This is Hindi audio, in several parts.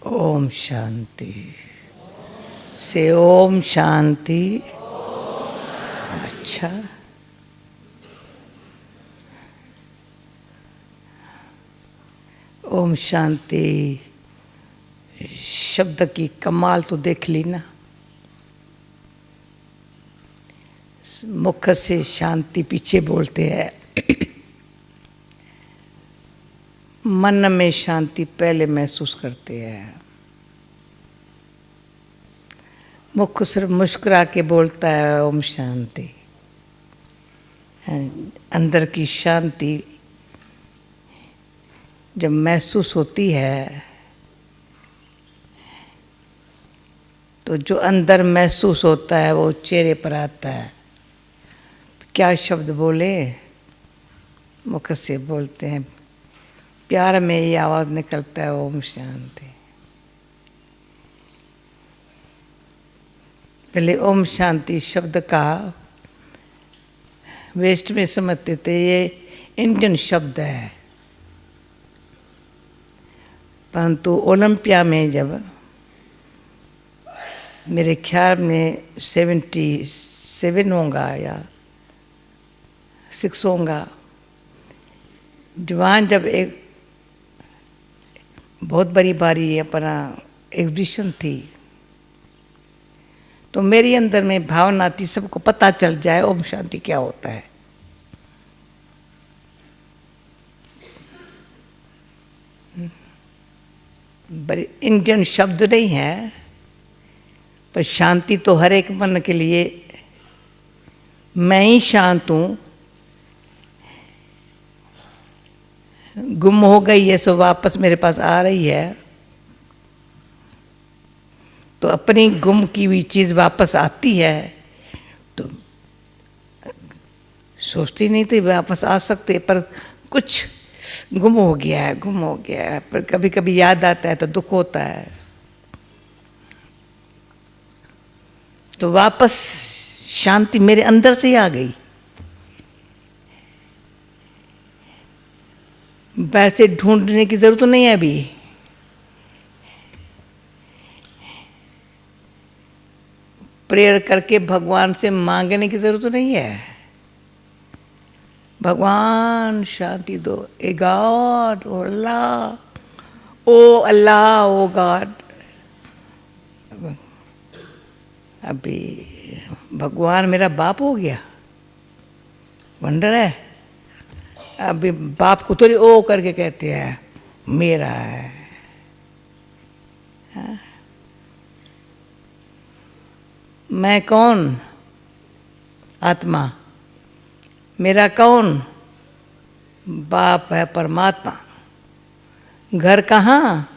ओम शांति से ओम शांति। अच्छा, ओम शांति शब्द की कमाल तो देख ली ना। मुख से शांति पीछे बोलते हैं, मन में शांति पहले महसूस करते हैं। मुख सिर्फ मुस्कुरा के बोलता है ओम शांति, अंदर की शांति जब महसूस होती है तो जो अंदर महसूस होता है वो चेहरे पर आता है। क्या शब्द बोले, मुख से बोलते हैं, प्यार में ये आवाज़ निकलता है ओम शांति। पहले ओम शांति शब्द का वेस्ट में समझते थे ये इंडियन शब्द है, परंतु ओलंपिया में जब मेरे ख्याल में 77 होगा या 6 होगा, जवान जब एक बहुत बड़ी बारी अपना एग्जीबिशन थी तो मेरी अंदर में भावना थी सबको पता चल जाए ओम शांति क्या होता है। बड़ी इंडियन शब्द नहीं है, पर शांति तो हर एक मन के लिए, मैं ही शांत हूँ, गुम हो गई है सो वापस मेरे पास आ रही है, तो अपनी गुम की हुई चीज़ वापस आती है तो सोचती नहीं थी वापस आ सकते, पर कुछ गुम हो गया है, गुम हो गया है। पर कभी कभी याद आता है तो दुख होता है, तो वापस शांति मेरे अंदर से ही आ गई। वैसे ढूंढने की जरूरत नहीं है, अभी प्रेयर करके भगवान से मांगने की जरूरत नहीं है। भगवान शांति दो, a god, O Allah, O Allah, O God. अभी भगवान मेरा बाप हो गया, वंडर है। अभी बाप को थोड़ी ओ करके कहते हैं मेरा है, हाँ? मैं कौन? आत्मा। मेरा कौन? बाप है परमात्मा। घर कहाँ?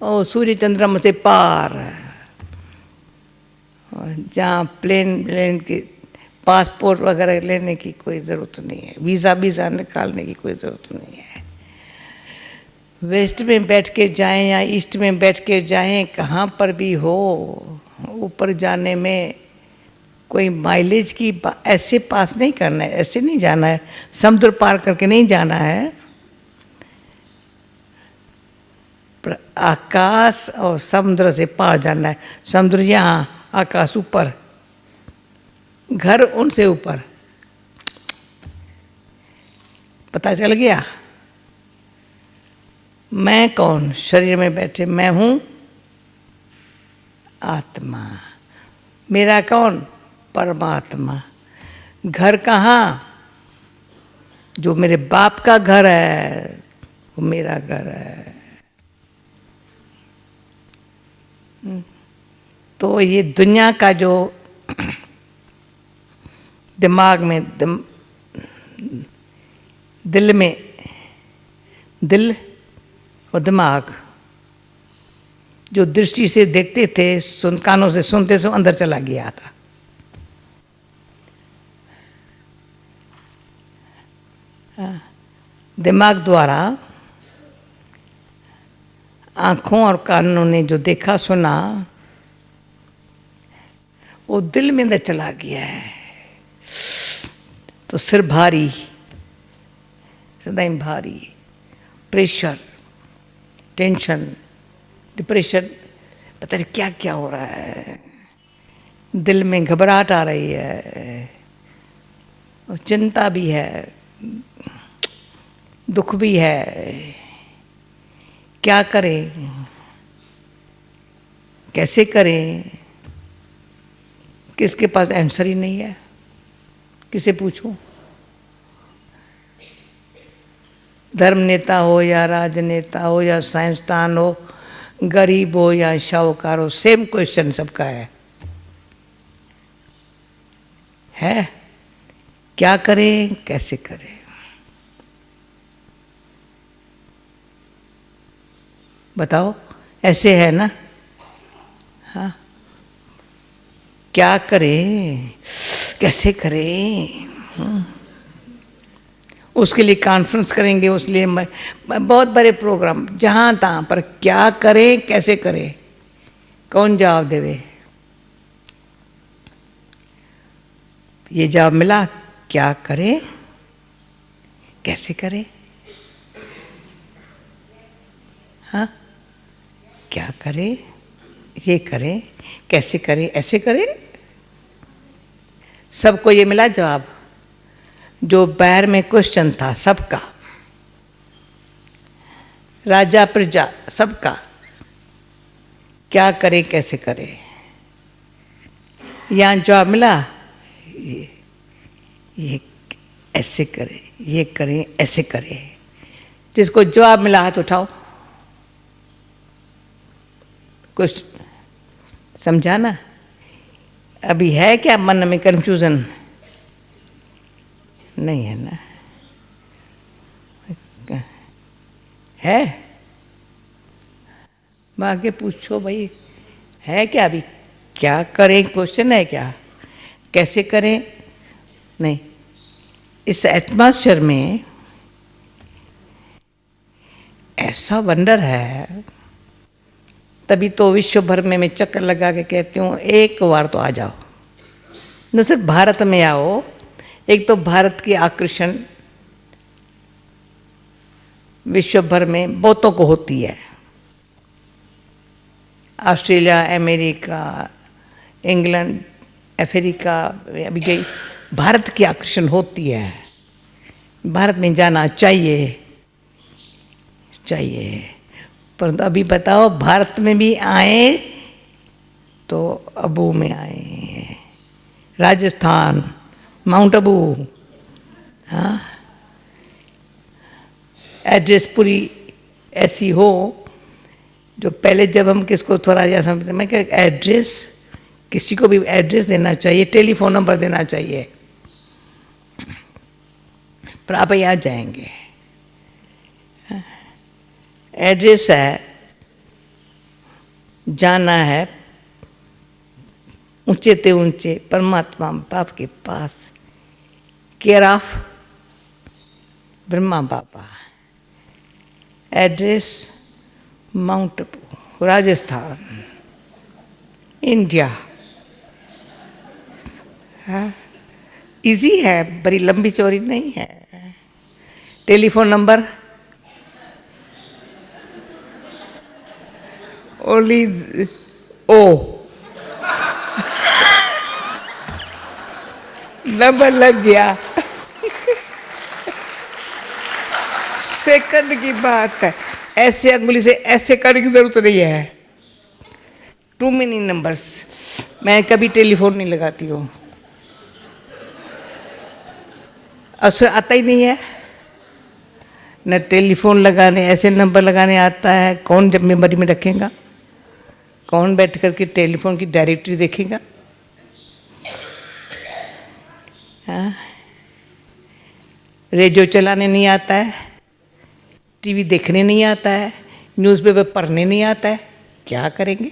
ओ सूर्य चंद्रमा से पार, और जहाँ प्लेन की पासपोर्ट वगैरह लेने की कोई ज़रूरत नहीं है, वीज़ा निकालने की कोई ज़रूरत नहीं है। वेस्ट में बैठ के जाएं या ईस्ट में बैठ के जाएं, कहाँ पर भी हो, ऊपर जाने में कोई माइलेज की ऐसे पास नहीं करना है, ऐसे नहीं जाना है, समुद्र पार करके नहीं जाना है, पर आकाश और समुद्र से पार जाना है। समुद्र यहाँ, आकाश ऊपर, घर उनसे ऊपर। पता चल गया? मैं कौन? शरीर में बैठे मैं हूँ आत्मा। मेरा कौन? परमात्मा। घर कहाँ? जो मेरे बाप का घर है वो मेरा घर है। तो ये दुनिया का जो दिमाग में दिल में, दिल और दिमाग जो दृष्टि से देखते थे, कानों से सुनते से अंदर चला गया था। दिमाग द्वारा आँखों और कानों ने जो देखा सुना वो दिल में अंदर चला गया है, तो सिर भारी, सदैव भारी, प्रेशर, टेंशन, डिप्रेशन, पता नहीं क्या क्या हो रहा है, दिल में घबराहट आ रही है, और चिंता भी है, दुख भी है, क्या करें, कैसे करें, किसके पास आंसर ही नहीं है, किसे पूछूं? धर्म नेता हो या राजनेता हो या साइंसदान हो, गरीब हो या शाहूकार हो, सेम क्वेश्चन सबका है क्या करें, कैसे करें? बताओ, ऐसे है ना? हाँ, क्या करें, कैसे करें? उसके लिए कॉन्फ्रेंस करेंगे, उसके लिए बहुत बड़े प्रोग्राम, जहाँ तहाँ पर क्या करें, कैसे करें, कौन जवाब देवे? ये जवाब मिला, क्या करें, कैसे करें? हाँ, क्या करें, ये करें, कैसे करें, ऐसे करें? सबको ये मिला जवाब, जो बाहर में क्वेश्चन था सबका, राजा प्रजा सबका, क्या करें, कैसे करें? यहाँ जवाब मिला, ये ऐसे करें, ये करें, ऐसे करें। जिसको जवाब मिला हाथ उठाओ। कुछ समझा ना? अभी है क्या मन में कंफ्यूजन? नहीं है ना? है? आगे पूछो भाई, है क्या? अभी क्या करें क्वेश्चन है क्या? कैसे करें? नहीं। इस एटमॉस्फेयर में ऐसा वंडर है, तभी तो विश्व भर में मैं चक्कर लगा के कहती हूँ एक बार तो आ जाओ, न सिर्फ भारत में आओ। एक तो भारत की आकर्षण विश्व भर में बहुतों को होती है, ऑस्ट्रेलिया, अमेरिका, इंग्लैंड, अफ्रीका अभी गई, भारत की आकर्षण होती है। भारत में जाना चाहिए, परंतु अभी बताओ भारत में भी आए तो अबू में आए, राजस्थान, माउंट आबू, हाँ, एड्रेस पूरी ऐसी हो जो पहले जब हम किसको थोड़ा या समझते, मैं क्या एड्रेस, किसी को भी एड्रेस देना चाहिए, टेलीफोन नंबर देना चाहिए, पर आप यहाँ जाएंगे। एड्रेस है, जाना है ऊंचे ते ऊंचे परमात्मा बाप के पास, care of Brahma Baba. Address mount Abu, Rajasthan, India. हाँ, इजी है, बड़ी लंबी चौड़ी नहीं है। Telephone number only o number लग गया। सेकंड की बात है, ऐसे अंगुली से ऐसे करने की जरूरत नहीं है। Too many numbers. मैं कभी टेलीफोन नहीं लगाती हूँ, अवसर आता ही नहीं है। न टेलीफोन लगाने, ऐसे नंबर लगाने आता है। कौन जब मेमोरी में रखेगा? कौन बैठ करके टेलीफोन की डायरेक्टरी देखेगा? हाँ, रेडियो चलाने नहीं आता है, टीवी देखने नहीं आता है, न्यूज़पेपर पढ़ने नहीं आता है, क्या करेंगे?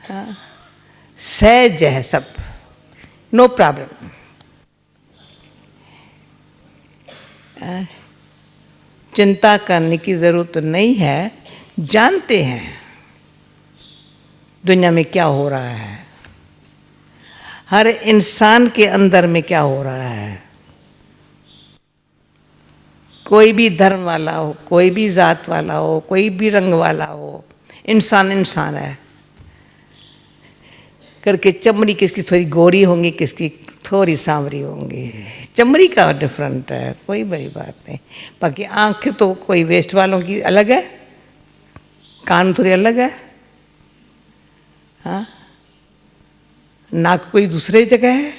हाँ, सहज है सब, नो प्रॉब्लम। चिंता करने की जरूरत नहीं है। जानते हैं दुनिया में क्या हो रहा है, हर इंसान के अंदर में क्या हो रहा है, कोई भी धर्म वाला हो, कोई भी जात वाला हो, कोई भी रंग वाला हो, इंसान इंसान है करके। चमड़ी किसकी थोड़ी गोरी होंगी, किसकी थोड़ी सांवरी होंगी, चमड़ी का डिफरेंट है, कोई बड़ी बात नहीं। बाकी आंखें तो कोई वेस्ट वालों की अलग है, कान थोड़ी अलग है, हाँ, नाक कोई दूसरे जगह है।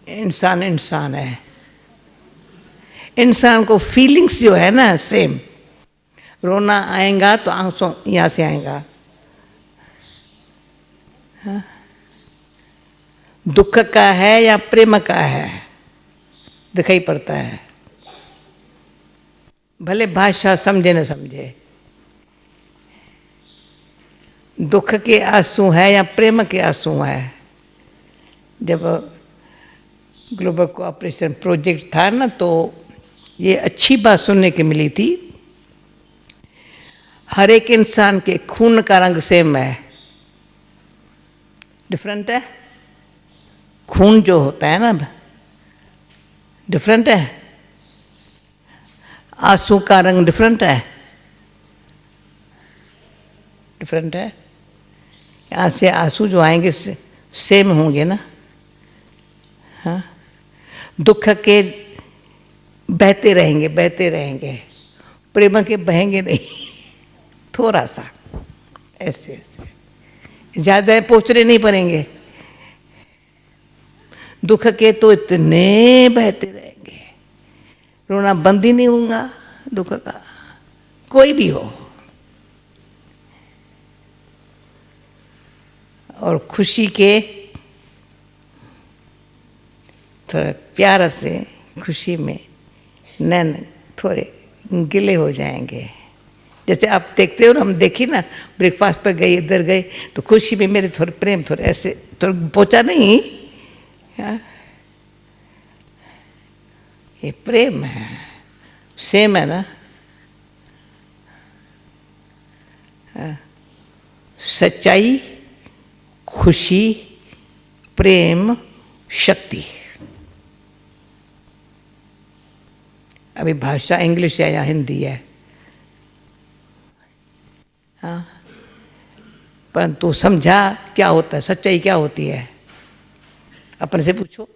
इंसान इंसान है। इंसान को फीलिंग्स जो है ना सेम, रोना आएगा तो आंसू यहाँ से आएगा, हाँ? दुख का है या प्रेम का है दिखाई पड़ता है, भले भाषा समझे न समझे। दुख के आंसू है या प्रेम के आंसू है। जब ग्लोबल कोऑपरेशन प्रोजेक्ट था ना, तो ये अच्छी बात सुनने की मिली थी, हर एक इंसान के खून का रंग सेम है, डिफरेंट है। खून जो होता है ना डिफरेंट है, आंसू का रंग डिफरेंट है, डिफरेंट है। यहाँ से आंसू जो आएंगे सेम होंगे ना, हाँ। दुख के बहते रहेंगे बहते रहेंगे, प्रेम के बहेंगे नहीं, थोड़ा सा ऐसे ऐसे, ज़्यादा पहुँचने नहीं पड़ेंगे। दुख के तो इतने बहते रहेंगे, रोना बंद ही नहीं होगा दुख का, कोई भी हो। और खुशी के थोड़ा प्यार से खुशी में नैन थोड़े गिले हो जाएंगे। जैसे आप देखते हो ना, हम देखी ना, ब्रेकफास्ट पर गए, इधर गए, तो खुशी में मेरे थोड़े प्रेम थोड़े ऐसे थोड़ा पहुँचा नहीं, हाँ? ये प्रेम है, सेम है ना, हाँ? सच्चाई, खुशी, प्रेम, शक्ति। अभी भाषा इंग्लिश है या हिंदी है, हाँ, परंतु समझा क्या होता है, सच्चाई क्या होती है, अपने से पूछो।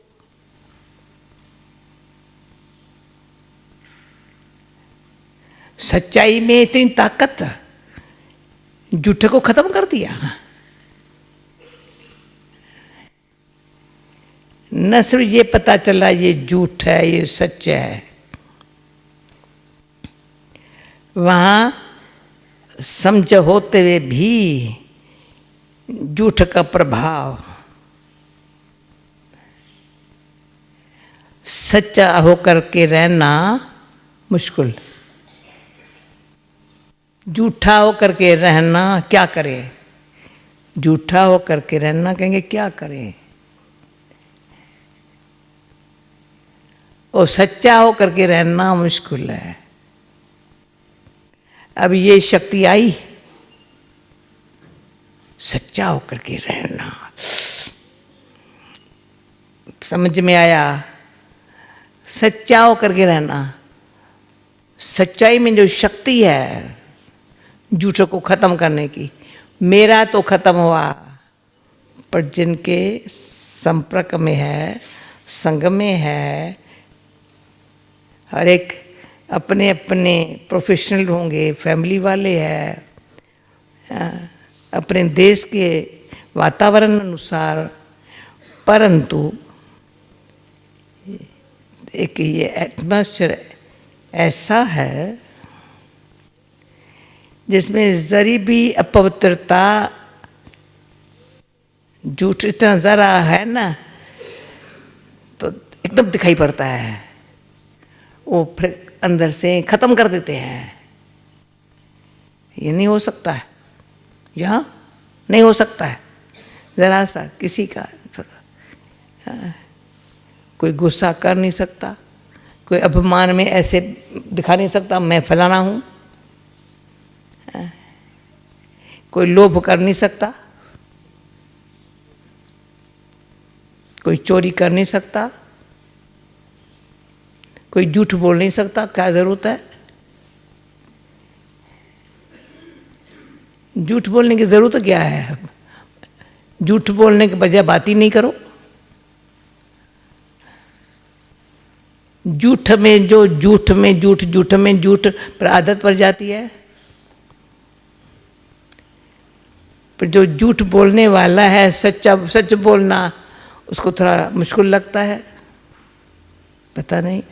सच्चाई में इतनी ताकत, झूठे को खत्म कर दिया। न सिर्फ ये पता चला ये झूठ है ये सच है, वहाँ समझ होते हुए भी झूठ का प्रभाव, सच्चा होकर के रहना मुश्किल, झूठा होकर के रहना क्या करे, झूठा होकर के रहना कहेंगे क्या करें, और सच्चा होकर के रहना मुश्किल है। अब ये शक्ति आई, सच्चा होकर के रहना, समझ में आया, सच्चा होकर के रहना। सच्चाई में जो शक्ति है झूठों को खत्म करने की, मेरा तो खत्म हुआ, पर जिनके संपर्क में है, संग में है, हर एक अपने अपने प्रोफेशनल होंगे, फैमिली वाले हैं, अपने देश के वातावरण अनुसार, परंतु एक ये एटमॉस्फेयर ऐसा है जिसमें जरी भी अपवित्रता, झूठ इतना ज़रा है ना, तो एकदम दिखाई पड़ता है, वो फिर अंदर से ख़त्म कर देते हैं। ये नहीं हो सकता है, यहाँ नहीं हो सकता है, ज़रा सा किसी का कोई गुस्सा कर नहीं सकता, कोई अभिमान में ऐसे दिखा नहीं सकता मैं फलाना हूँ, कोई लोभ कर नहीं सकता, कोई चोरी कर नहीं सकता, कोई झूठ बोल नहीं सकता, क्या जरूरत है? झूठ बोलने की जरूरत क्या है? झूठ बोलने के बजाय बात ही नहीं करो। झूठ में झूठ पर आदत पड़ जाती है। पर जो झूठ बोलने वाला है, सच बोलना उसको थोड़ा मुश्किल लगता है, पता नहीं।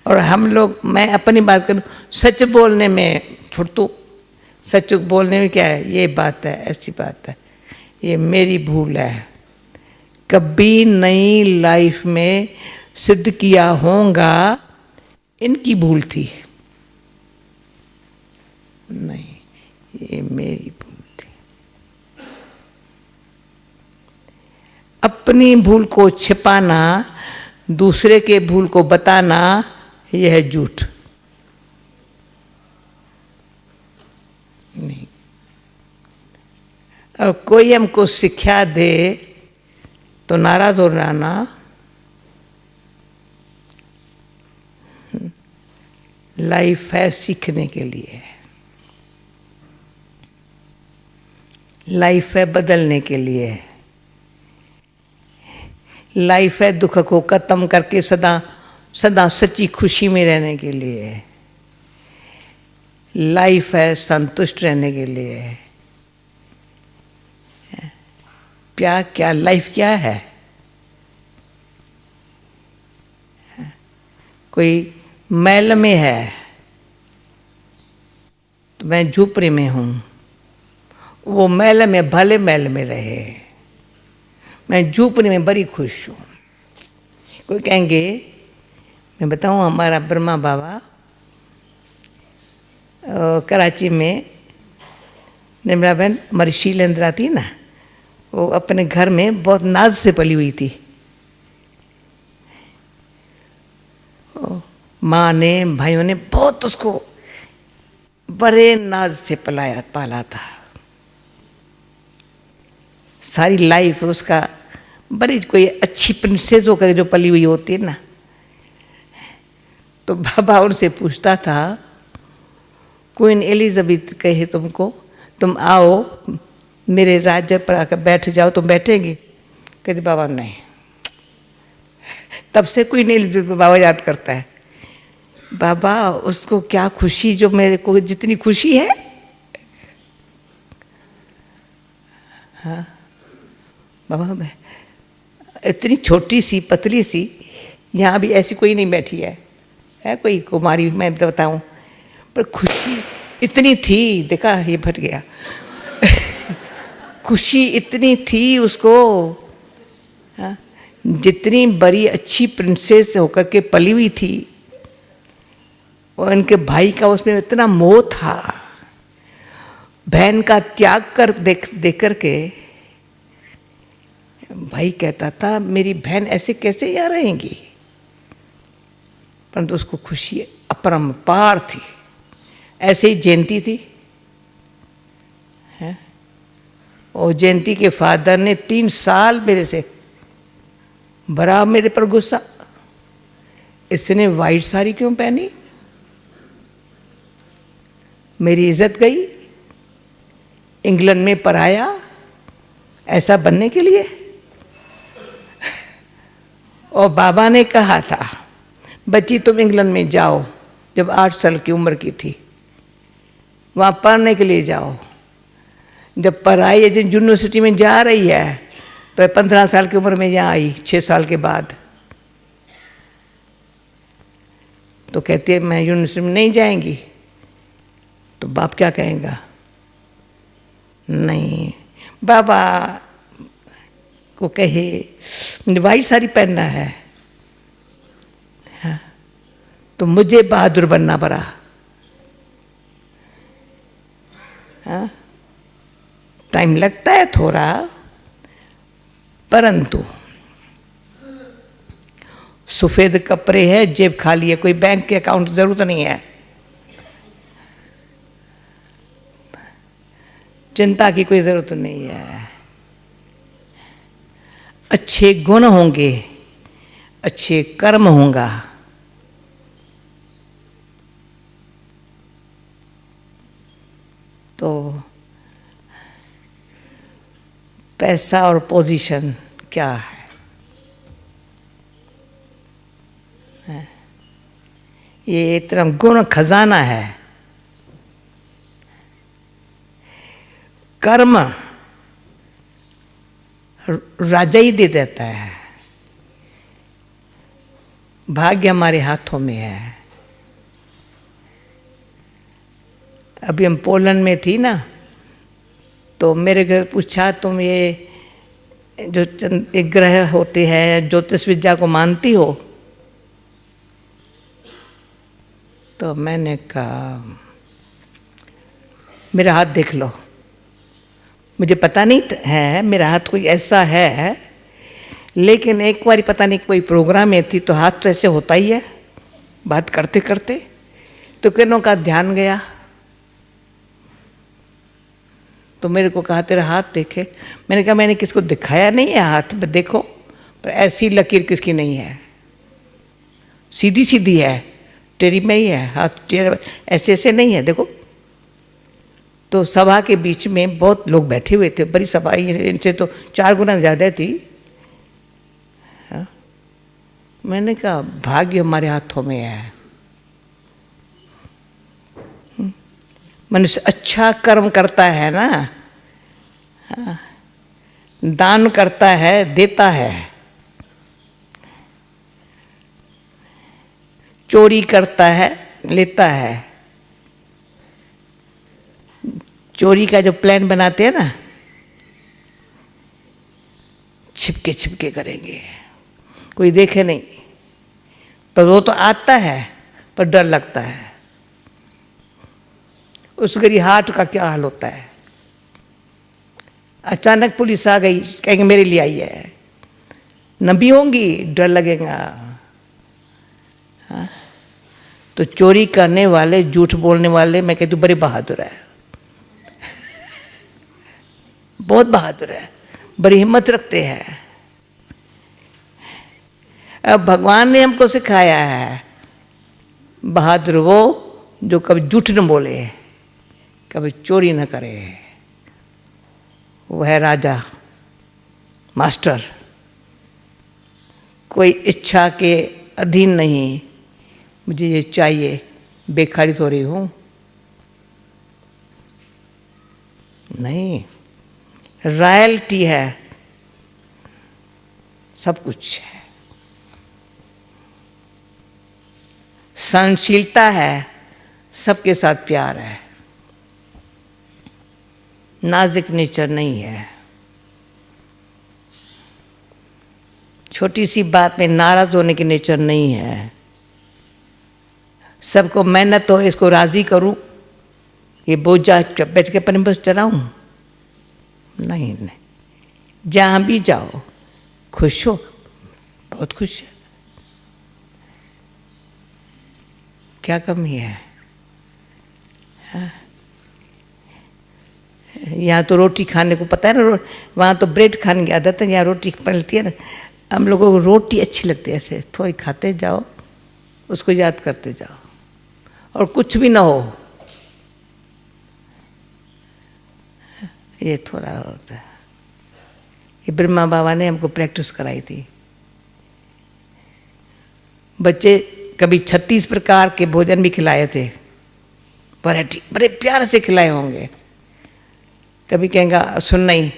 और हम लोग, मैं अपनी बात करूं, सच बोलने में फुर्तू, सच बोलने में क्या है, ये बात है, ऐसी बात है, ये मेरी भूल है, कभी नई लाइफ में सिद्ध किया होगा, इनकी भूल थी, नहीं, ये मेरी भूल थी। अपनी भूल को छिपाना, दूसरे के भूल को बताना, यह है झूठ। नहीं। और कोई हमको शिक्षा दे तो नाराज हो जाना, लाइफ है सीखने के लिए, लाइफ है बदलने के लिए, लाइफ है दुख को खत्म करके सदा सदा सच्ची खुशी में रहने के लिए, लाइफ है संतुष्ट रहने के लिए। क्या लाइफ क्या है? कोई महल में है तो मैं झोपड़ी में हूँ, वो महल में भले महल में रहे, मैं झोपड़ी में बड़ी खुश हूँ। कोई कहेंगे, मैं बताऊँ, हमारा ब्रह्मा बाबा कराची में, निर्मला बहन हमारी शीलेंद्रा थी ना, वो अपने घर में बहुत नाज से पली हुई थी। माँ ने, भाइयों ने बहुत उसको बड़े नाज से पाला था। सारी लाइफ उसका बड़ी, कोई अच्छी प्रिंसेस होकर जो पली हुई होती है ना, तो बाबा उनसे पूछता था, क्वीन एलिजाबेथ कहे तुमको, तुम आओ मेरे राज्य पर आकर बैठ जाओ, तुम बैठेंगे? कहते बाबा नहीं। तब से क्वीन एलिजाबेथ बाबा याद करता है। बाबा उसको क्या खुशी, जो मेरे को जितनी खुशी है, हाँ बाबा, मैं इतनी छोटी सी पतली सी, यहाँ भी ऐसी कोई नहीं बैठी है कोई कुमारी, मैं बताऊं, पर खुशी इतनी थी, देखा ये फट गया खुशी इतनी थी उसको, हाँ, जितनी बड़ी अच्छी प्रिंसेस होकर के पली हुई थी, और उनके भाई का उसमें इतना मोह था, बहन का त्याग कर देख करके भाई कहता था मेरी बहन ऐसे कैसे यहाँ रहेंगी, परंतु उसको खुशी अपरंपार थी। ऐसे ही जयंती थी, है? और जयंती के फादर ने 3 साल मेरे से बड़ा मेरे पर गुस्सा, इसने वाइट साड़ी क्यों पहनी, मेरी इज्जत गई, इंग्लैंड में पराया ऐसा बनने के लिए। और बाबा ने कहा था, बच्ची तुम इंग्लैंड में जाओ, जब 8 साल की उम्र की थी, वहाँ पढ़ने के लिए जाओ। जब पढ़ाई यूनिवर्सिटी में जा रही है तो 15 साल की उम्र में यहाँ आई, 6 साल के बाद। तो कहती है मैं यूनिवर्सिटी में नहीं जाएंगी, तो बाप क्या कहेगा? नहीं, बाबा को कहे मुझे वाइट साड़ी पहनना है, हाँ, तो मुझे बहादुर बनना पड़ा, हाँ, टाइम लगता है थोड़ा, परंतु सफेद कपड़े है, जेब खाली है, कोई बैंक के अकाउंट की जरूरत नहीं है, चिंता की कोई जरूरत नहीं है। अच्छे गुण होंगे, अच्छे कर्म होगा, पैसा और पोजीशन क्या है? ये इतना गुण खजाना है। कर्म राजा ही दे देता है, भाग्य हमारे हाथों में है। अभी हम पोलैंड में थी ना, तो मेरे घर पूछा तुम ये जो एक ग्रह होते हैं ज्योतिष विद्या को मानती हो? तो मैंने कहा मेरा हाथ देख लो। मुझे पता नहीं है मेरा हाथ कोई ऐसा है, लेकिन एक बार पता नहीं कोई प्रोग्राम में थी तो हाथ तो ऐसे होता ही है बात करते करते। तो किन्हों का ध्यान गया, तो मेरे को कहा तेरा हाथ देखे। मैंने कहा मैंने किसको दिखाया नहीं है हाथ, देखो, पर ऐसी लकीर किसकी नहीं है, सीधी सीधी है, टेढ़ी में ही है हाथ, ऐसे ऐसे नहीं है, देखो। तो सभा के बीच में बहुत लोग बैठे हुए थे, बड़ी सभा, इनसे तो 4 गुना ज़्यादा थी। हाँ? मैंने कहा भाग्य हमारे हाथों में है। मनुष्य अच्छा कर्म करता है ना, हाँ, दान करता है, देता है, चोरी करता है, लेता है। चोरी का जो प्लान बनाते हैं ना, छिपके छिपके करेंगे, कोई देखे नहीं, पर वो तो आता है, पर डर लगता है। उस गरिहाट का क्या हाल होता है? अचानक पुलिस आ गई, कहेंगे मेरे लिए आई है, न भी होंगी, डर लगेगा। हाँ? तो चोरी करने वाले, झूठ बोलने वाले, मैं कहती हूँ बड़े बहादुर है, बहुत बहादुर है, बड़ी हिम्मत रखते हैं। अब भगवान ने हमको सिखाया है, बहादुर वो जो कभी झूठ न बोले, कभी चोरी न करे, वो है राजा, मास्टर। कोई इच्छा के अधीन नहीं, मुझे ये चाहिए, बेकारी तो रही हूँ नहीं, रॉयल्टी है, सब कुछ है, सहनशीलता है, सबके साथ प्यार है, नाजुक नेचर नहीं है, छोटी सी बात में नाराज होने की नेचर नहीं है, सबको मेहनत हो, इसको राजी करूं, ये बोझा बैठ के पर बस चलाऊं, नहीं नहीं, जहां भी जाओ खुश हो, बहुत खुश है, क्या कमी है? हाँ? यहाँ तो रोटी खाने को पता है ना, वहाँ तो ब्रेड खाने की आदत है, यहाँ रोटी मिलती है ना, हम लोगों को रोटी अच्छी लगती है, ऐसे थोड़ी खाते जाओ, उसको याद करते जाओ, और कुछ भी ना हो, ये थोड़ा होता है। ये ब्रह्मा बाबा ने हमको प्रैक्टिस कराई थी। बच्चे कभी 36 प्रकार के भोजन भी खिलाए थे, वैरायटी, बड़े प्यार से खिलाए होंगे। कभी कहेंगा सुन नहीं,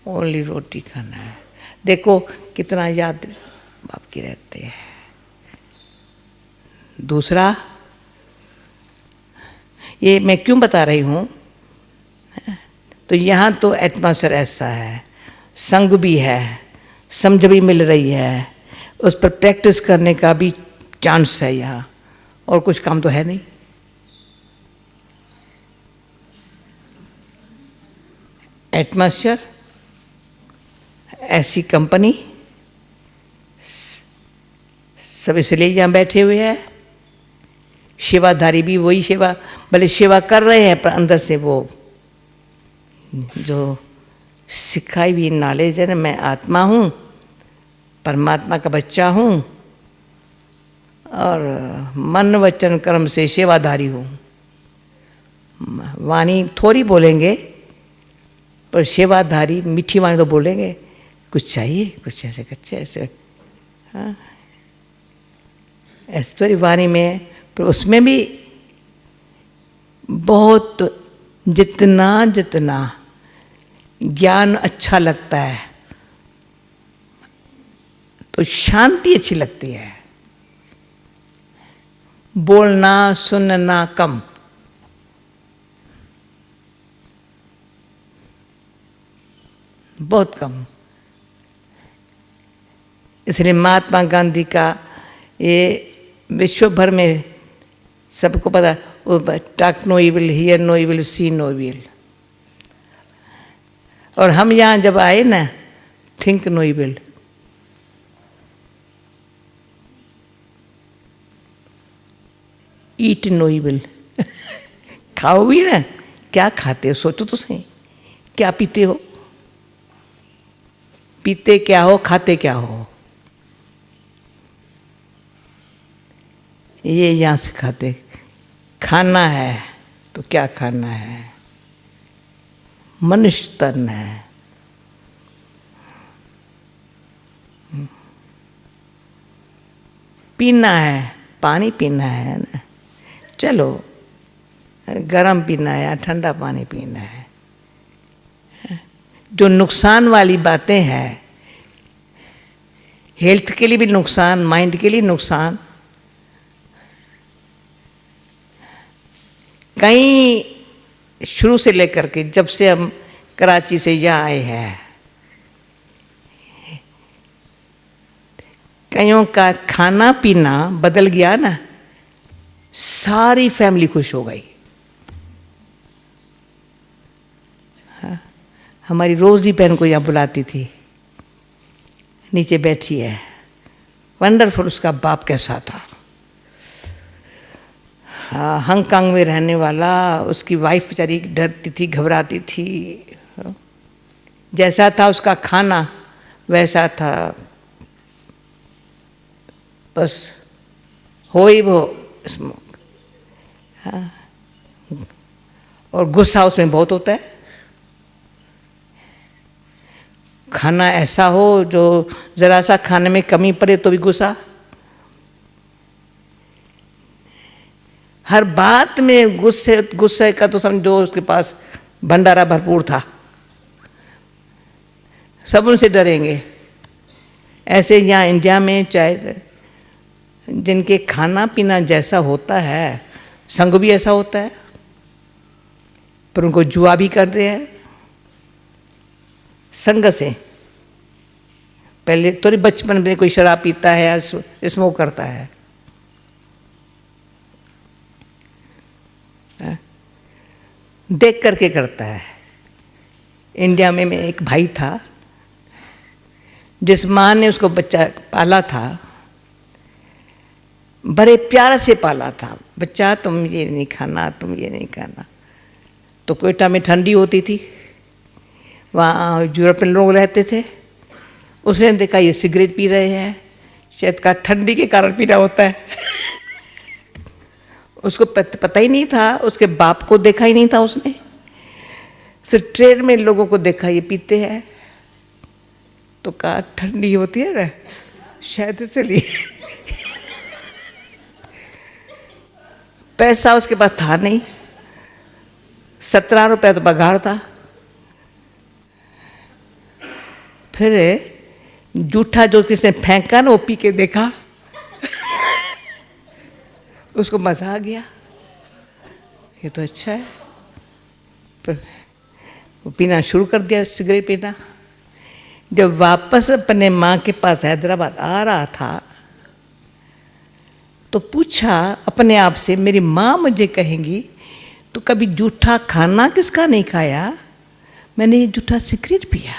ओनली रोटी खाना है, देखो कितना याद बाप की रहते हैं। दूसरा, ये मैं क्यों बता रही हूँ, तो यहाँ तो एटमॉस्फेयर ऐसा है, संग भी है, समझ भी मिल रही है, उस पर प्रैक्टिस करने का भी चांस है यहाँ, और कुछ काम तो है नहीं। एटमॉस्फेयर, ऐसी कंपनी, सब इसलिए यहाँ बैठे हुए हैं। सेवाधारी भी वही सेवा, भले सेवा कर रहे हैं, पर अंदर से वो जो सिखाई हुई नॉलेज है ना, मैं आत्मा हूँ, परमात्मा का बच्चा हूँ, और मन वचन कर्म से सेवाधारी हूँ। वाणी थोड़ी बोलेंगे, पर सेवाधारी मीठी वाणी तो बोलेंगे, कुछ चाहिए, कुछ ऐसे कच्चे ऐसे, हाँ ऐश्वर्य वाणी में, पर उसमें भी बहुत जितना जितना ज्ञान अच्छा लगता है तो शांति अच्छी लगती है। बोलना सुनना कम, बहुत कम। इसलिए महात्मा गांधी का ये विश्व भर में सबको पता, talk no evil, hear no evil, see no evil. और हम यहाँ जब आए ना, think no evil. Eat no evil. खाओ भी ना, क्या खाते हो सोचो तो सही, क्या पीते हो, पीते क्या हो, खाते क्या हो, ये यहाँ सिखाते। खाना है तो क्या खाना है, मनुष्य तन है, पीना है, पानी पीना है ना, चलो गरम पीना है या ठंडा पानी पीना है। जो नुकसान वाली बातें हैं, हेल्थ के लिए भी नुकसान, माइंड के लिए नुकसान, कहीं शुरू से लेकर के जब से हम कराची से यहाँ आए हैं, कईयों का खाना पीना बदल गया ना, सारी फैमिली खुश हो गई। हाँ, हमारी रोजी बहन को यहाँ बुलाती थी, नीचे बैठी है, वंडरफुल। उसका बाप कैसा था, हाँ, हांगकांग में रहने वाला। उसकी वाइफ बेचारी डरती थी, घबराती थी। जैसा था उसका खाना वैसा था, बस हो ही वो स्मोक। हाँ, और गुस्सा उसमें बहुत होता है। खाना ऐसा हो जो जरा सा खाने में कमी पड़े तो भी गुस्सा, हर बात में गुस्से। गुस्से का तो समझो उसके पास भंडारा भरपूर था, सब उनसे डरेंगे। ऐसे यहाँ इंडिया में चाहे जिनके खाना पीना जैसा होता है, संग भी ऐसा होता है, पर उनको जुआ भी करते हैं संग से। पहले तो बचपन में कोई शराब पीता है या स्मोक करता है, देख करके करता है। इंडिया में एक भाई था, जिस माँ ने उसको बच्चा पाला था, बड़े प्यार से पाला था। बच्चा तुम ये नहीं खाना, तुम ये नहीं खाना। तो कोयटा में ठंडी होती थी, वहाँ यूरोपियन लोग रहते थे। उसने देखा ये सिगरेट पी रहे हैं, शायद का ठंडी के कारण पीना होता है। उसको पता ही नहीं था, उसके बाप को देखा ही नहीं था उसने, सिर्फ ट्रेन में लोगों को देखा ये पीते हैं, तो कहा ठंडी होती है ना, शायद इसलिए। पैसा उसके पास था नहीं, 17 रुपये तो पगार था। फिर जूठा जो किसने फेंका ना, वो पी के देखा, उसको मजा आ गया, ये तो अच्छा है। पर वो पीना शुरू कर दिया, सिगरेट पीना। जब वापस अपने माँ के पास हैदराबाद आ रहा था तो पूछा अपने आप से, मेरी माँ मुझे कहेंगी तो कभी जूठा खाना किसका नहीं खाया, मैंने ये जूठा सिगरेट पिया।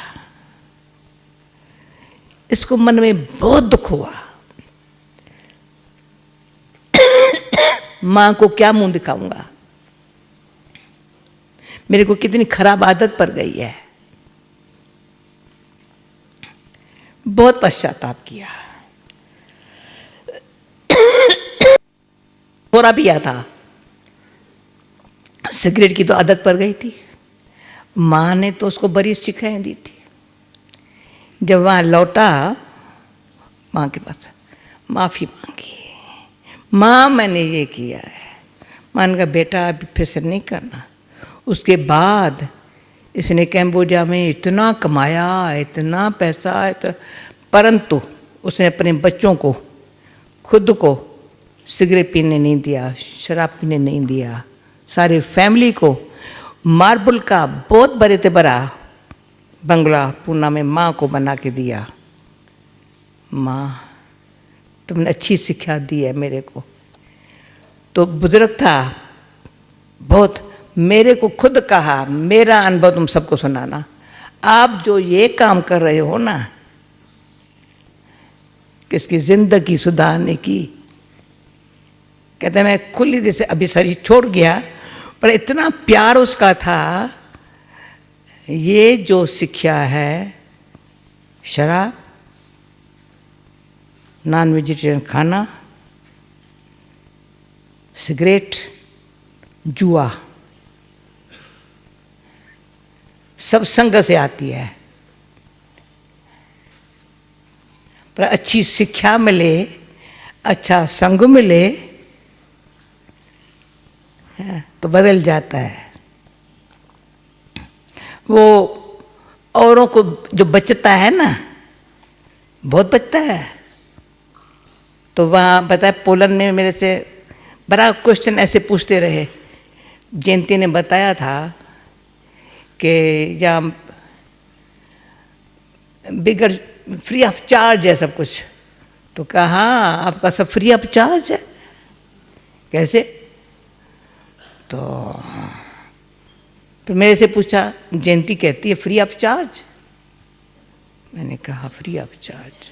इसको मन में बहुत दुख हुआ, माँ को क्या मुंह दिखाऊंगा, मेरे को कितनी खराब आदत पड़ गई है। बहुत पश्चाताप किया। थोड़ा पिया था, सिगरेट की तो आदत पड़ गई थी। माँ ने तो उसको बड़ी शिक्षाएं दी थी। जब वहाँ लौटा माँ के पास, माफ़ी मांगी, माँ मैंने ये किया है। माँ ने कहा बेटा अभी फिर से नहीं करना। उसके बाद इसने कैम्बोडिया में इतना कमाया, इतना पैसा, परंतु उसने अपने बच्चों को, खुद को सिगरेट पीने नहीं दिया, शराब पीने नहीं दिया। सारी फैमिली को मार्बल का बहुत बड़े से बड़ा बंगला पूना में माँ को बना के दिया। माँ तुमने अच्छी शिक्षा दी है मेरे को। तो बुजुर्ग था बहुत, मेरे को खुद कहा, मेरा अनुभव तुम सबको सुनाना। आप जो ये काम कर रहे हो ना, किसकी जिंदगी सुधारने की, कहते मैं खुली जैसे अभी शरीर छोड़ गया, पर इतना प्यार उसका था। ये जो शिक्षा है, शराब, नॉन वेजिटेरियन खाना, सिगरेट, जुआ, सब संग से आती है। पर अच्छी शिक्षा मिले, अच्छा संग मिले तो बदल जाता है। वो औरों को जो बचता है ना, बहुत बचता है। तो वहाँ पता है पोलैंड में मेरे से बड़ा क्वेश्चन ऐसे पूछते रहे। जयंती ने बताया था कि या बिगर फ्री ऑफ चार्ज है सब कुछ। तो कहा हाँ आपका सब फ्री ऑफ चार्ज है। कैसे? तो फिर मेरे से पूछा, जयंती कहती है फ्री ऑफ चार्ज। मैंने कहा फ्री ऑफ चार्ज,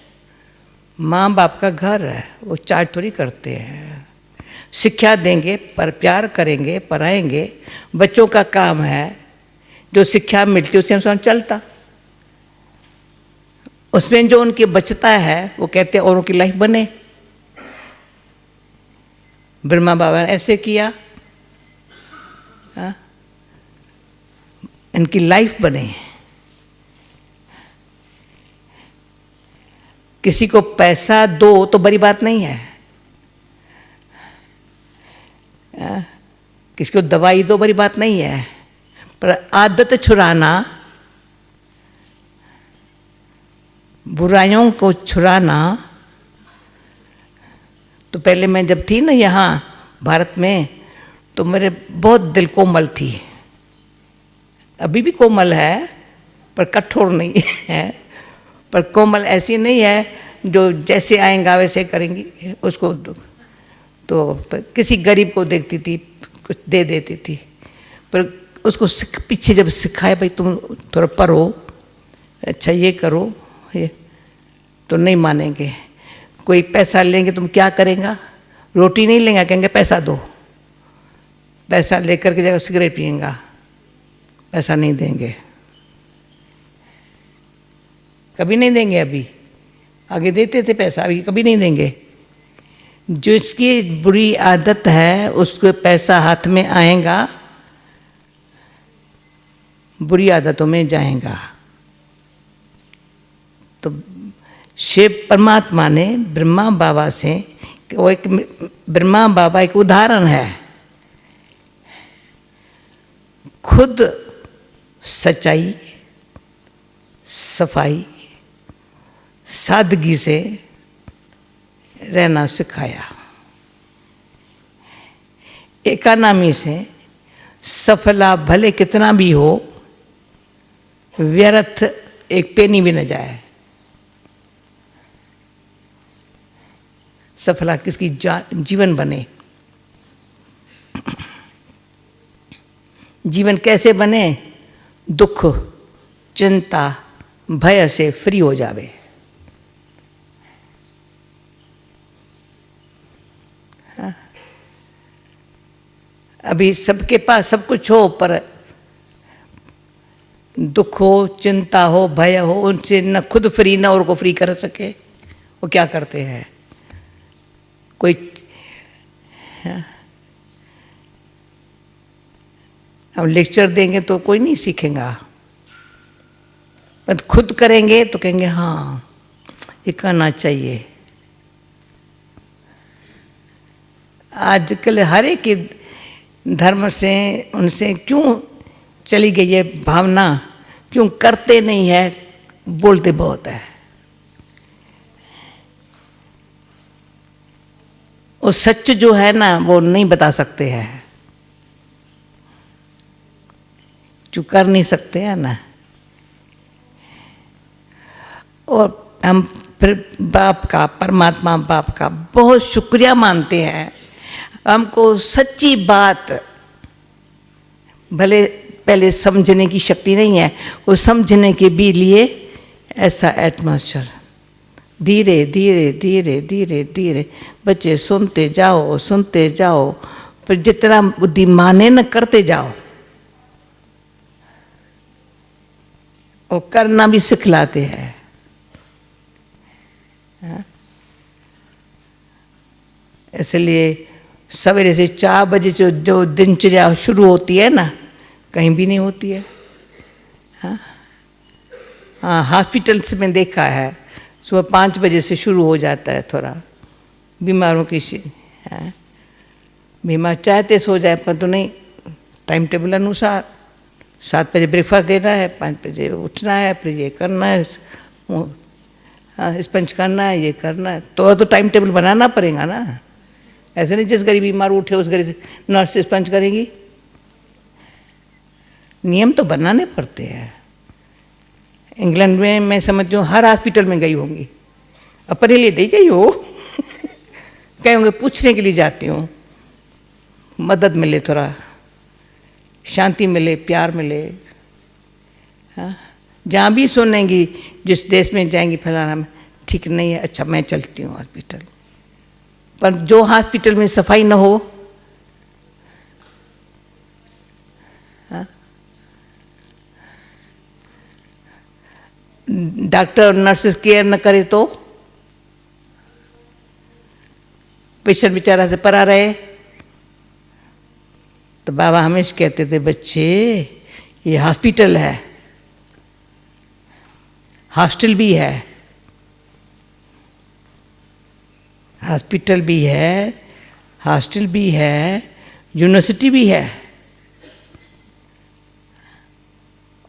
माँ बाप का घर है, वो चार्ज थोड़ी करते हैं। शिक्षा देंगे, पर प्यार करेंगे, पढ़ाएंगे, बच्चों का काम है। जो शिक्षा मिलती है उससे अनुसार चलता, उसमें जो उनके बचता है वो कहते हैं औरों की लाइफ बने। ब्रह्मा बाबा ने ऐसे किया, इनकी लाइफ बने। किसी को पैसा दो तो बड़ी बात नहीं है, किसी को दवाई दो बड़ी बात नहीं है, पर आदत छुड़ाना, बुराइयों को छुड़ाना। तो पहले मैं जब थी ना यहाँ भारत में, तो मेरे बहुत दिल कोमल थी। अभी भी कोमल है पर कठोर नहीं है। पर कोमल ऐसी नहीं है जो जैसे आएगा वैसे करेंगी उसको। तो किसी गरीब को देखती थी, कुछ दे देती थी, पर उसको पीछे जब सिखाए भाई तुम थोड़ा पढ़ो, अच्छा ये करो, ये तो नहीं मानेंगे। कोई पैसा लेंगे तुम क्या करेगा? रोटी नहीं लेंगे, कहेंगे पैसा दो। पैसा लेकर के जाकर सिगरेट पिएगा, पैसा नहीं देंगे, कभी नहीं देंगे। अभी आगे देते थे पैसा, अभी कभी नहीं देंगे। जो इसकी बुरी आदत है उसको पैसा हाथ में आएगा, बुरी आदतों में जाएगा। तो शिव परमात्मा ने ब्रह्मा बाबा से, वो एक ब्रह्मा बाबा एक उदाहरण है। खुद सच्चाई, सफाई, सादगी से रहना सिखाया। इकोनॉमी से सफला भले कितना भी हो, व्यर्थ एक पेनी भी न जाए। सफला किसकी जीवन बने। जीवन कैसे बने? दुख, चिंता, भय से फ्री हो जावे। अभी सबके पास सब कुछ हो, पर दुख हो, चिंता हो, भय हो, उनसे न खुद फ्री न और को फ्री कर सके। वो क्या करते हैं? कोई हम लेक्चर देंगे तो कोई नहीं सीखेगा, पर खुद करेंगे तो कहेंगे हाँ ये करना चाहिए। आजकल हर एक धर्म से उनसे क्यों चली गई है भावना, क्यों करते नहीं है, बोलते बहुत है। वो सच जो है ना वो नहीं बता सकते हैं, जो कर नहीं सकते हैं ना। और हम फिर बाप का, परमात्मा बाप का बहुत शुक्रिया मानते हैं। हमको सच्ची बात भले पहले समझने की शक्ति नहीं है, वो समझने के भी लिए ऐसा एटमॉस्फेयर धीरे धीरे धीरे धीरे धीरे बच्चे सुनते जाओ सुनते जाओ, फिर जितना बुद्धि माने न करते जाओ, वो करना भी सिखलाते हैं। इसलिए सवेरे से 4 बजे जो दिनचर्या शुरू होती है ना, कहीं भी नहीं होती है। हाँ, हॉस्पिटल्स में देखा है सुबह 5 बजे से शुरू हो जाता है थोड़ा बीमारों की। बीमार चाहते सो जाए पर तो नहीं, टाइम टेबल अनुसार 7 बजे ब्रेकफास्ट देना है, 5 बजे उठना है, फिर ये करना है, स्पंज करना है, ये करना है, तो टाइम टेबल बनाना पड़ेगा ना। ऐसे नहीं जिस घड़ी बीमार उठे उस घड़ी से नर्स स्पंज करेगी, नियम तो बनाने पड़ते हैं। इंग्लैंड में मैं समझती हूँ हर हॉस्पिटल में गई होंगी, अपने लिए नहीं गई हो कहे होंगे पूछने के लिए जाती हूँ, मदद मिले, थोड़ा शांति मिले, प्यार मिले। हाँ, जहाँ भी सुनेंगी जिस देश में जाएंगी फलाना में ठीक नहीं है, अच्छा मैं चलती हूँ हॉस्पिटल। पर जो हॉस्पिटल में सफाई न हो, हाँ, डॉक्टर और नर्सेस केयर न करे तो पेशेंट बेचारा से परा रहे। तो बाबा हमेशा कहते थे बच्चे ये हॉस्पिटल है, हॉस्टल भी है, हॉस्पिटल भी है, हॉस्टल भी है, यूनिवर्सिटी भी है,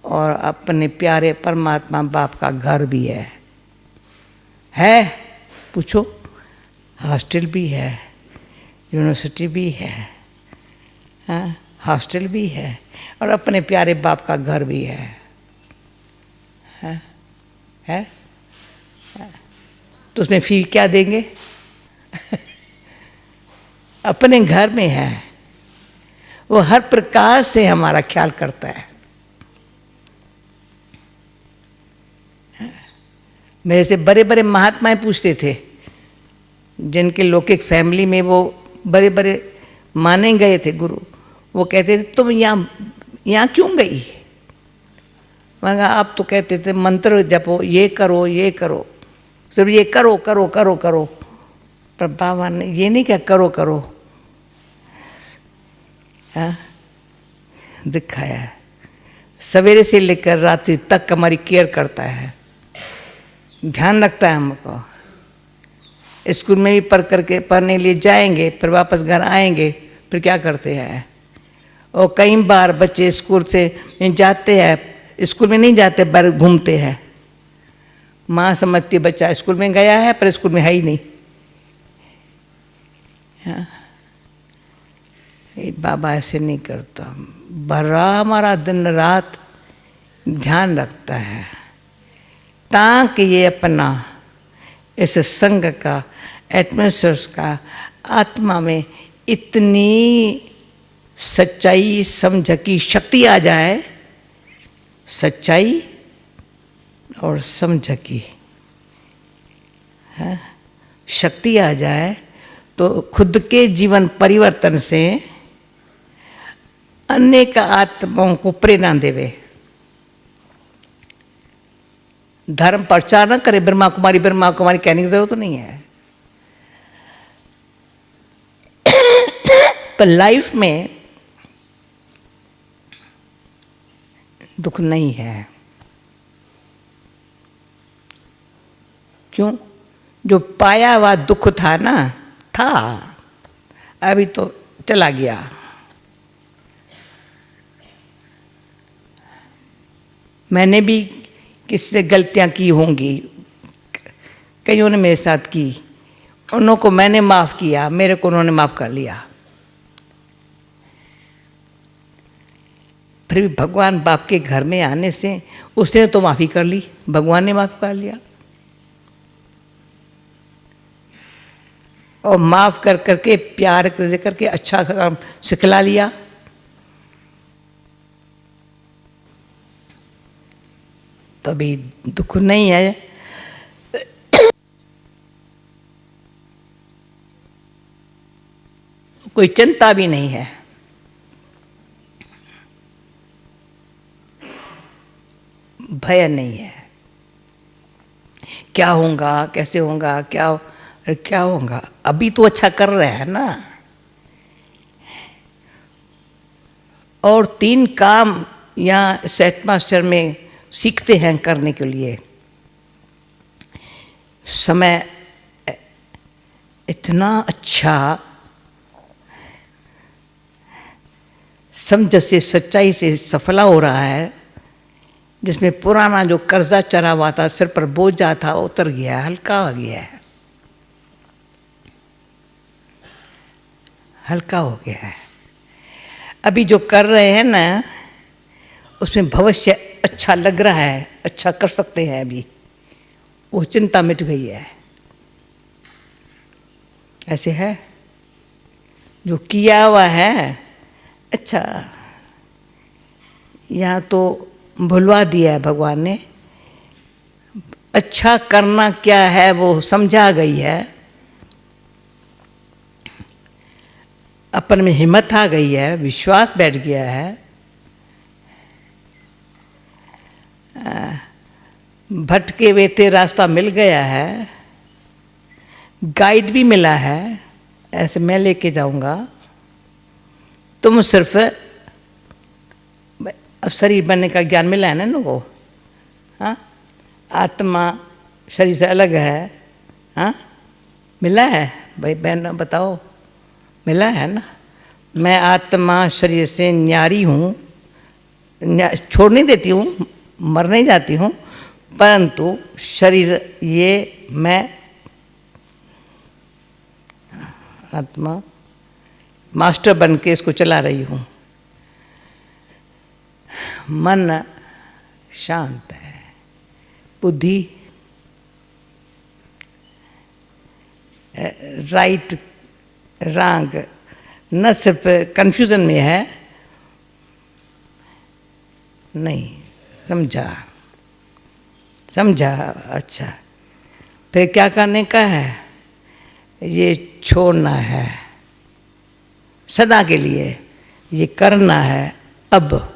और अपने प्यारे परमात्मा बाप का घर भी है? पूछो। हॉस्टल भी है, यूनिवर्सिटी भी है, हाँ, हॉस्टल भी है, और अपने प्यारे बाप का घर भी है। तो उसमें फी क्या देंगे? अपने घर में है, वो हर प्रकार से हमारा ख्याल करता है। मेरे से बड़े बड़े महात्माएं पूछते थे, जिनके लौकिक फैमिली में वो बड़े बड़े माने गए थे गुरु, वो कहते थे तुम यहाँ क्यों गई? मगर आप तो कहते थे मंत्र जपो, ये करो ये करो, सिर्फ ये करो करो करो करो। पर बाबा ने ये नहीं क्या करो करो, हाँ, दिखाया है। सवेरे से लेकर रात्रि तक हमारी केयर करता है, ध्यान रखता है हमको। स्कूल में भी पढ़ करके पढ़ने लिए जाएंगे, फिर वापस घर आएंगे, फिर क्या करते हैं। और कई बार बच्चे स्कूल से जाते हैं, स्कूल में नहीं जाते, बाहर घूमते हैं। माँ समझती बच्चा स्कूल में गया है पर स्कूल में है ही नहीं। हाँ, ये बाबा ऐसे नहीं करता, भरा हमारा दिन रात ध्यान रखता है, ताकि ये अपना इस संग का, एटमॉस्फेयर का आत्मा में इतनी सच्चाई समझ की शक्ति आ जाए, सच्चाई और समझ की शक्ति आ जाए, तो खुद के जीवन परिवर्तन से अनेक आत्माओं को प्रेरणा देवे। धर्म प्रचार न करे, ब्रह्मा कुमारी कहने की जरूरत तो नहीं है। पर लाइफ में दुख नहीं है। क्यों? जो पाया हुआ दुख था ना, था, अभी तो चला गया। मैंने भी किससे गलतियां की होंगी, कईयों ने मेरे साथ की, उन्हों को मैंने माफ़ किया, मेरे को उन्होंने माफ़ कर लिया। फिर भी भगवान बाप के घर में आने से उसने तो माफ़ी कर ली, भगवान ने माफ़ कर लिया। और माफ़ कर करके, प्यार दे करके अच्छा काम सिखला लिया। तो अभी दुख नहीं है। कोई चिंता भी नहीं है। भय नहीं है। क्या होगा, कैसे होगा, क्या होगा, अभी तो अच्छा कर रहे हैं ना। और 3 काम यहाँ सेट मास्टर में सीखते हैं करने के लिए। समय इतना अच्छा समझ से, सच्चाई से सफला हो रहा है, जिसमें पुराना जो कर्जा चढ़ा हुआ था, सिर पर बोझा था, उतर गया, हल्का हो गया है, हल्का हो गया है। अभी जो कर रहे हैं ना, उसमें भविष्य अच्छा लग रहा है, अच्छा कर सकते हैं। अभी वो चिंता मिट गई है। ऐसे है जो किया हुआ है, अच्छा यहाँ तो भुलवा दिया है भगवान ने। अच्छा करना क्या है वो समझा गई है, अपन में हिम्मत आ गई है, विश्वास बैठ गया है। भटके हुए थे, रास्ता मिल गया है, गाइड भी मिला है, ऐसे मैं लेके जाऊंगा। तुम सिर्फ शरीर बनने का ज्ञान मिला है ना इनको। हाँ, आत्मा शरीर से अलग है। हाँ, मिला है भाई बहन, बताओ, मिला है ना। मैं आत्मा शरीर से न्यारी हूँ, छोड़ नहीं देती हूँ, मर नहीं जाती हूँ, परंतु शरीर ये मैं आत्मा मास्टर बन के इसको चला रही हूँ। मन शांत है, बुद्धि राइट रॉन्ग न सिर्फ कंफ्यूजन में है, नहीं समझा। अच्छा, फिर क्या करने का है? ये छोड़ना है सदा के लिए, ये करना है अब।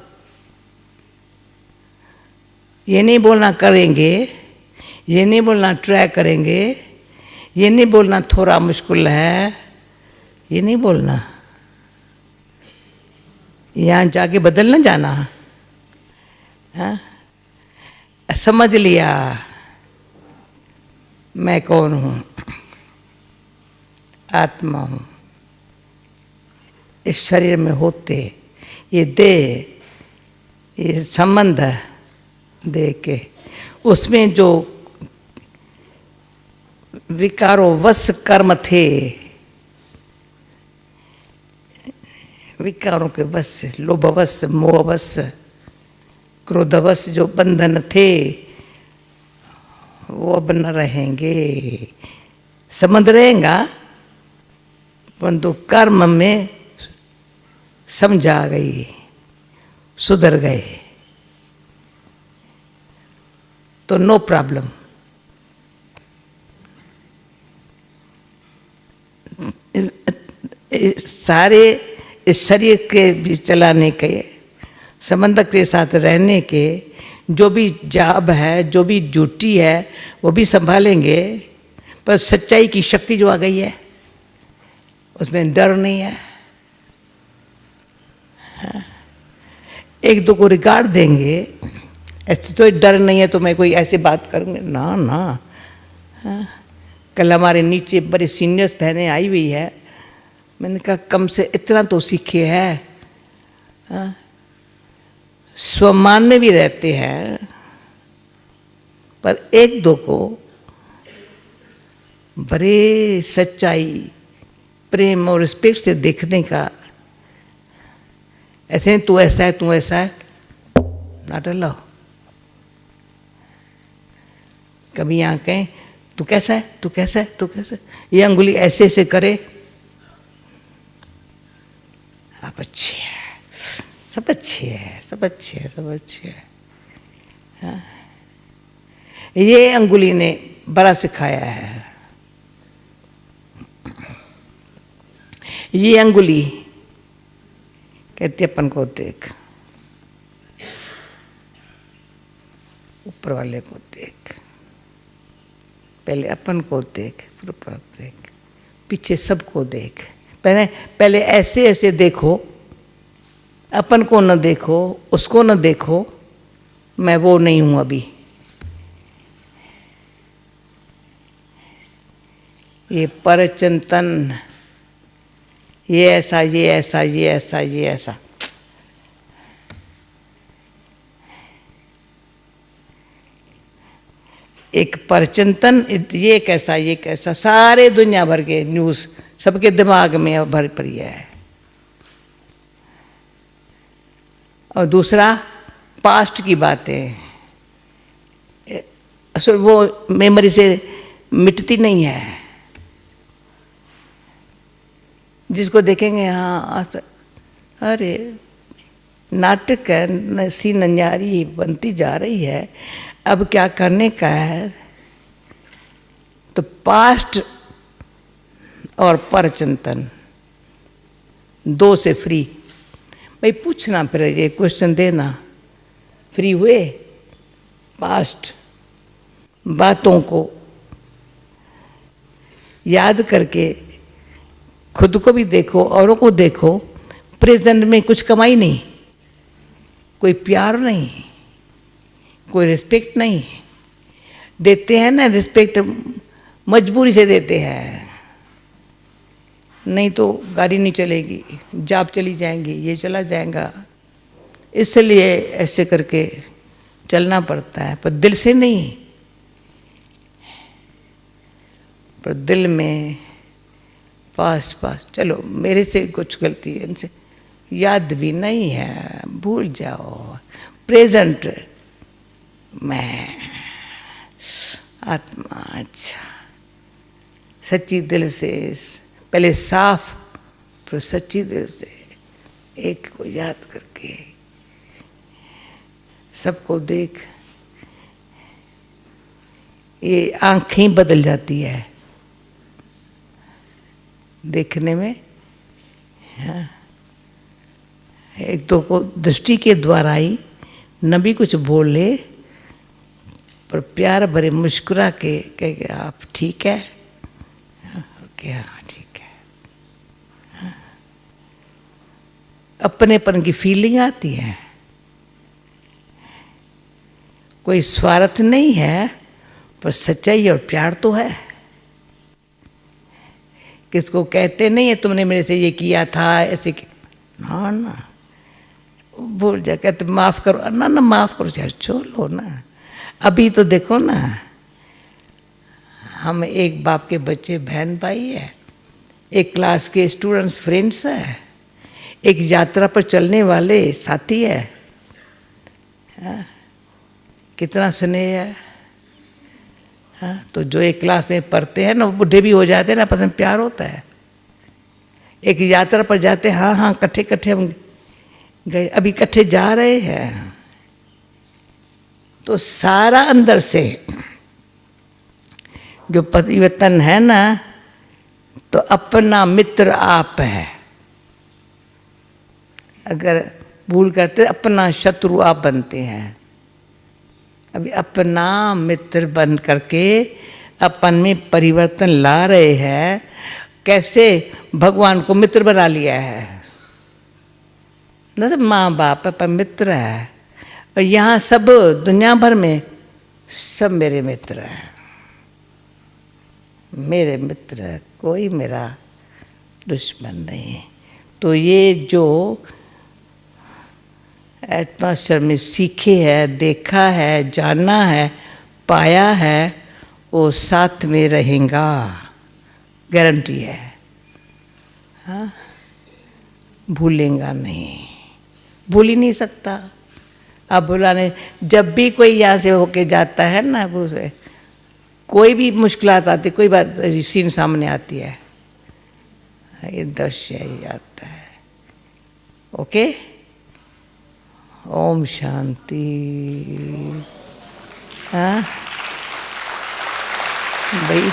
ये नहीं बोलना करेंगे, ये नहीं बोलना ट्राई करेंगे, ये नहीं बोलना थोड़ा मुश्किल है, ये नहीं बोलना। यहाँ जाके बदल न जाना। हाँ, समझ लिया मैं कौन हूँ, आत्मा हूँ। इस शरीर में होते ये देह, ये संबंध देह के, उसमें जो विकारों वश कर्म थे, विकारों के वश, लोभवश, मोहवश, क्रोधवश जो बंधन थे वो अब न रहेंगे। संबंध रहेगा परंतु कर्म में समझ आ गई, सुधर गए तो नो प्रॉब्लम। सारे इस शरीर के भी चलाने के, संबंध के साथ रहने के जो भी जॉब है, जो भी ड्यूटी है वो भी संभालेंगे, पर सच्चाई की शक्ति जो आ गई है उसमें डर नहीं है। एक दो को रिगार्ड देंगे, ऐसे तो डर नहीं है तो मैं कोई ऐसे बात करूँगी ना ना। हाँ। कल हमारे नीचे बड़े सीनियर्स बहनें आई हुई है, मैंने कहा कम से इतना तो सीखे है। हाँ। स्वमान में भी रहते हैं, पर एक दो को बड़े सच्चाई, प्रेम और रिस्पेक्ट से देखने का, ऐसे नहीं तू ऐसा है तू ऐसा है ना डलो। कभी यहाँ कहें तू कैसा है तू कैसा है तू कैसा है, ये अंगुली ऐसे ऐसे करे, आप अच्छे हैं, सब अच्छे हैं सब अच्छे हैं सब अच्छे हैं। हाँ। ये अंगुली ने बड़ा सिखाया है। ये अंगुली कहती अपन को देख, ऊपर वाले को देख, पहले अपन को देख, फिर ऊपर देख, पीछे सबको देख। पहले ऐसे ऐसे देखो, अपन को न देखो, उसको न देखो, मैं वो नहीं हूं अभी। ये परचिंतन, ये ऐसा ये ऐसा ये ऐसा ये ऐसा, एक परचिंतन, ये कैसा ये कैसा, सारे दुनिया भर के न्यूज़ सबके दिमाग में भर पड़ी है। और दूसरा पास्ट की बातें, असल वो मेमोरी से मिटती नहीं है। जिसको देखेंगे हाँ अरे नाटक है, नसी नन्यारी बनती जा रही है, अब क्या करने का है। तो पास्ट और परचिंतन दो से फ्री। भाई पूछना, फिर ये क्वेश्चन देना, फ्री हुए पास्ट बातों को याद करके खुद को भी देखो, औरों को देखो। प्रेजेंट में कुछ कमाई नहीं, कोई प्यार नहीं, कोई रिस्पेक्ट नहीं। देते हैं ना रिस्पेक्ट, मजबूरी से देते हैं, नहीं तो गाड़ी नहीं चलेगी, जॉब चली जाएंगी, ये चला जाएगा, इसलिए ऐसे करके चलना पड़ता है, पर दिल से नहीं। पर दिल में पास्ट पास्ट, चलो मेरे से कुछ गलती है, इनसे याद भी नहीं है, भूल जाओ। प्रेजेंट मैं आत्मा, अच्छा सच्ची दिल से, पहले साफ फिर सच्ची दिल से एक को याद करके सबको देख, ये आंखें बदल जाती है देखने में। हाँ। एक तो को दृष्टि के द्वारा ही न भी कुछ बोल ले, पर प्यार भरे मुस्कुरा के कहे आप ठीक है, ओके हाँ ठीक है। हाँ। अपनेपन की फीलिंग आती है, कोई स्वार्थ नहीं है, पर सच्चाई और प्यार तो है। किसको कहते नहीं है तुमने मेरे से ये किया था ऐसे ना ना, भूल जा, कहते माफ़ करो ना ना, माफ़ करो यार, छोड़ो ना। अभी तो देखो ना, हम एक बाप के बच्चे बहन भाई है, एक क्लास के स्टूडेंट्स फ्रेंड्स है, एक यात्रा पर चलने वाले साथी है। हाँ, कितना स्नेह है। हाँ, तो जो एक क्लास में पढ़ते हैं ना, वो बूढ़े भी हो जाते हैं ना, पसंद प्यार होता है। एक यात्रा पर जाते, हाँ हाँ कट्ठे कट्ठे हम गए, अभी इकट्ठे जा रहे हैं, तो सारा अंदर से जो परिवर्तन है ना, तो अपना मित्र आप है। अगर भूल करते अपना शत्रु आप बनते हैं। अभी अपना मित्र बन करके अपन में परिवर्तन ला रहे हैं। कैसे? भगवान को मित्र बना लिया है न माँ बाप है पर मित्र है, और यहाँ सब दुनिया भर में सब मेरे मित्र हैं, मेरे मित्र है, कोई मेरा दुश्मन नहीं है। तो ये जो एटमॉस्फेयर में सीखे है, देखा है, जाना है, पाया है, वो साथ में रहेगा, गारंटी है। हाँ, भूलेगा नहीं, भूल ही नहीं सकता। अब भुलाने, जब भी कोई यहाँ से होके जाता है ना, वो से कोई भी मुश्किलात आती, कोई बात सीन सामने आती है, ये दृश्य ही आता है। ओके, ओम शांति। हाँ भाई।